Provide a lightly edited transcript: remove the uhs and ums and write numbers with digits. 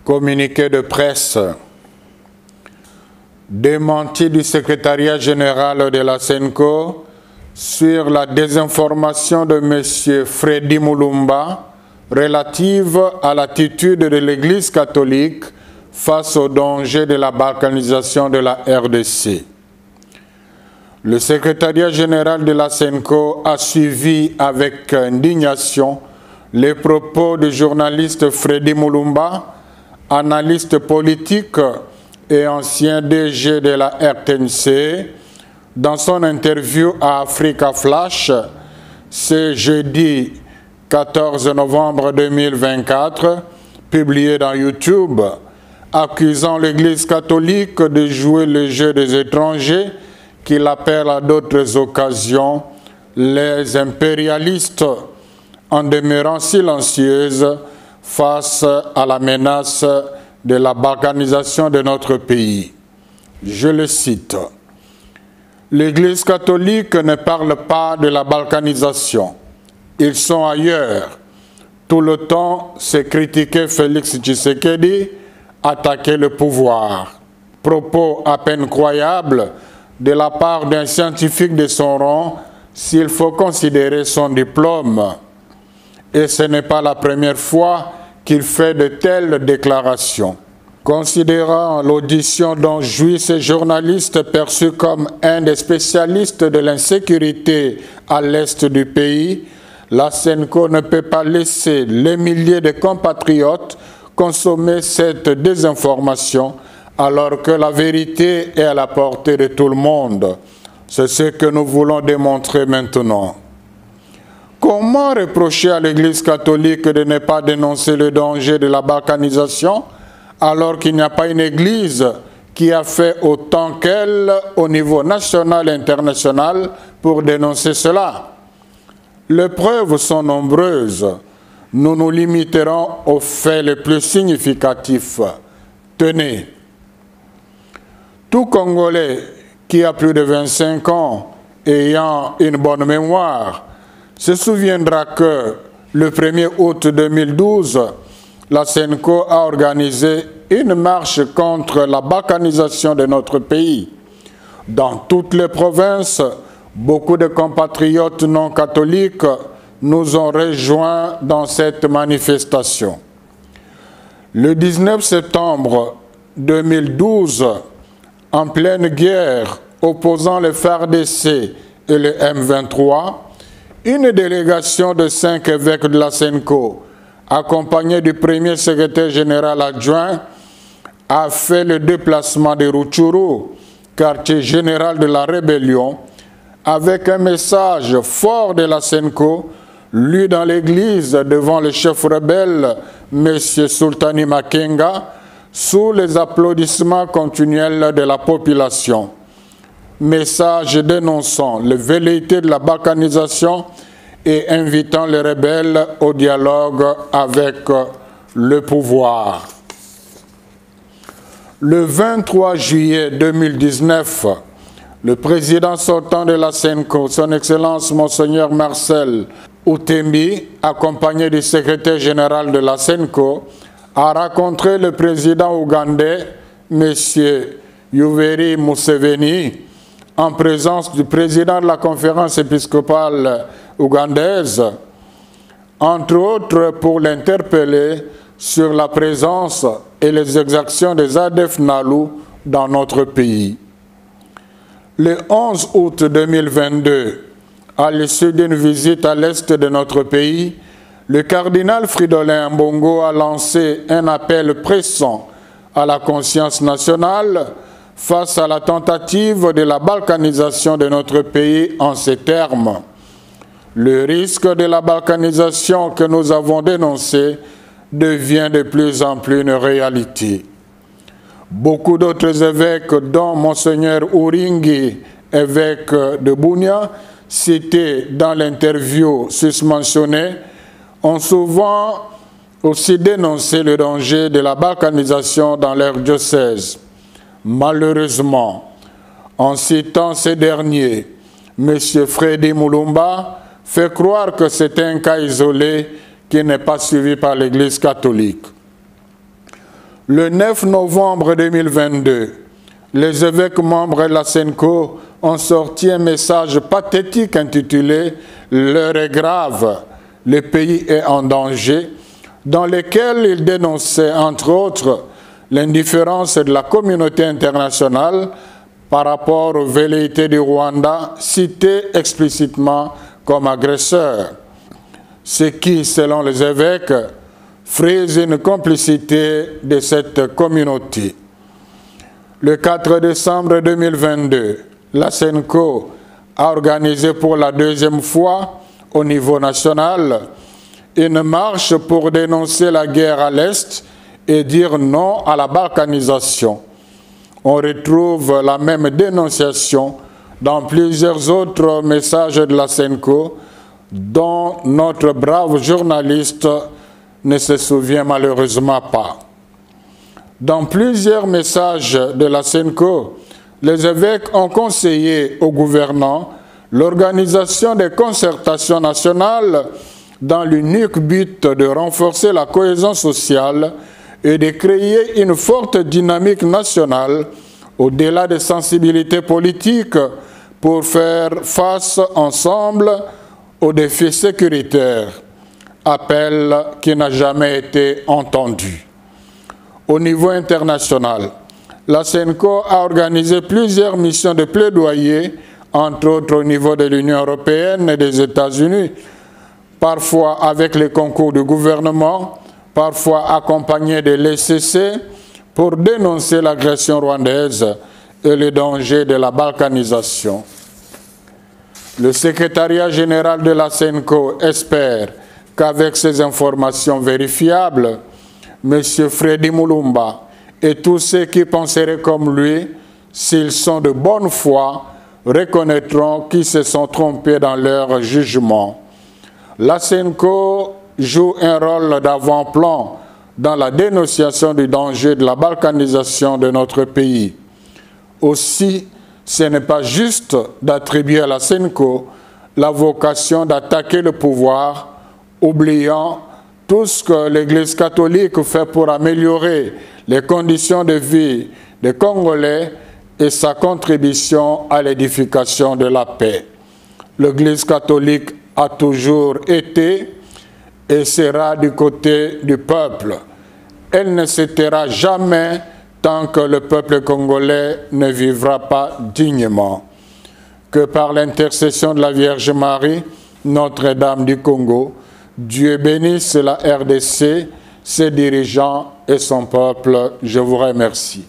Communiqué de presse. Démenti du secrétariat général de la SENCO sur la désinformation de M. Freddy Mulumba relative à l'attitude de l'Église catholique face au danger de la balkanisation de la RDC. Le secrétariat général de la SENCO a suivi avec indignation les propos du journaliste Freddy Mulumba, analyste politique et ancien DG de la RTNC, dans son interview à Africa Flash, ce jeudi 14 novembre 2024, publié dans YouTube, accusant l'Église catholique de jouer le jeu des étrangers qu'il appelle à d'autres occasions les impérialistes, en demeurant silencieuse face à la menace de la balkanisation de notre pays. Je le cite. L'Église catholique ne parle pas de la balkanisation. Ils sont ailleurs. Tout le temps, c'est critiquer Félix Tshisekedi, attaquer le pouvoir. Propos à peine croyables de la part d'un scientifique de son rang, s'il faut considérer son diplôme. Et ce n'est pas la première fois qu'il fait de telles déclarations. Considérant l'audition dont jouit ce journaliste perçu comme un des spécialistes de l'insécurité à l'est du pays, la SENCO ne peut pas laisser les milliers de compatriotes consommer cette désinformation alors que la vérité est à la portée de tout le monde. C'est ce que nous voulons démontrer maintenant. Comment reprocher à l'Église catholique de ne pas dénoncer le danger de la balkanisation alors qu'il n'y a pas une Église qui a fait autant qu'elle au niveau national et international pour dénoncer cela? Les preuves sont nombreuses. Nous nous limiterons aux faits les plus significatifs. Tenez, tout Congolais qui a plus de 25 ans ayant une bonne mémoire se souviendra que le 1er août 2012, la SENCO a organisé une marche contre la balkanisation de notre pays. Dans toutes les provinces, beaucoup de compatriotes non catholiques nous ont rejoints dans cette manifestation. Le 19 septembre 2012, en pleine guerre opposant le FARDC et le M23, une délégation de 5 évêques de la SENCO, accompagnée du premier secrétaire général adjoint, a fait le déplacement de Rutshuru, quartier général de la rébellion, avec un message fort de la SENCO, lu dans l'église devant le chef rebelle, M. Sultani Makenga, sous les applaudissements continuels de la population. Message dénonçant les velléités de la balkanisation et invitant les rebelles au dialogue avec le pouvoir. Le 23 juillet 2019, le président sortant de la SENCO, son Excellence Monseigneur Marcel Outembi, accompagné du secrétaire général de la SENCO, a rencontré le président ougandais, M. Yoweri Museveni, en présence du président de la conférence épiscopale ougandaise, entre autres pour l'interpeller sur la présence et les exactions des ADF NALU dans notre pays. Le 11 août 2022, à l'issue d'une visite à l'est de notre pays, le cardinal Fridolin Ambongo a lancé un appel pressant à la conscience nationale face à la tentative de la balkanisation de notre pays en ces termes. Le risque de la balkanisation que nous avons dénoncé devient de plus en plus une réalité. Beaucoup d'autres évêques, dont Monseigneur Uringi, évêque de Bunia, cité dans l'interview susmentionnée, ont souvent aussi dénoncé le danger de la balkanisation dans leur diocèse. Malheureusement, en citant ces derniers, M. Freddy Mulumba fait croire que c'est un cas isolé qui n'est pas suivi par l'Église catholique. Le 9 novembre 2022, les évêques membres de la SENCO ont sorti un message pathétique intitulé « L'heure est grave, le pays est en danger », dans lequel ils dénonçaient, entre autres, l'indifférence de la communauté internationale par rapport aux velléités du Rwanda, cité explicitement comme agresseur, ce qui, selon les évêques, frise une complicité de cette communauté. Le 4 décembre 2022, la SENCO a organisé pour la deuxième fois au niveau national une marche pour dénoncer la guerre à l'Est et dire non à la balkanisation. On retrouve la même dénonciation dans plusieurs autres messages de la SENCO dont notre brave journaliste ne se souvient malheureusement pas. Dans plusieurs messages de la SENCO, les évêques ont conseillé au gouvernement l'organisation des concertations nationales dans l'unique but de renforcer la cohésion sociale et de créer une forte dynamique nationale au-delà des sensibilités politiques pour faire face ensemble aux défis sécuritaires. Appel qui n'a jamais été entendu. Au niveau international, la SENCO a organisé plusieurs missions de plaidoyer, entre autres au niveau de l'Union européenne et des États-Unis, parfois avec le concours du gouvernement, parfois accompagné de l'ECC, pour dénoncer l'agression rwandaise et les dangers de la balkanisation. Le secrétariat général de la SENCO espère qu'avec ces informations vérifiables, M. Freddy Mulumba et tous ceux qui penseraient comme lui, s'ils sont de bonne foi, reconnaîtront qu'ils se sont trompés dans leur jugement. La SENCO joue un rôle d'avant-plan dans la dénonciation du danger de la balkanisation de notre pays. Aussi, ce n'est pas juste d'attribuer à la SENCO la vocation d'attaquer le pouvoir, oubliant tout ce que l'Église catholique fait pour améliorer les conditions de vie des Congolais et sa contribution à l'édification de la paix. L'Église catholique a toujours été et sera du côté du peuple. Elle ne se taira jamais tant que le peuple congolais ne vivra pas dignement. Que par l'intercession de la Vierge Marie, Notre-Dame du Congo, Dieu bénisse la RDC, ses dirigeants et son peuple. Je vous remercie.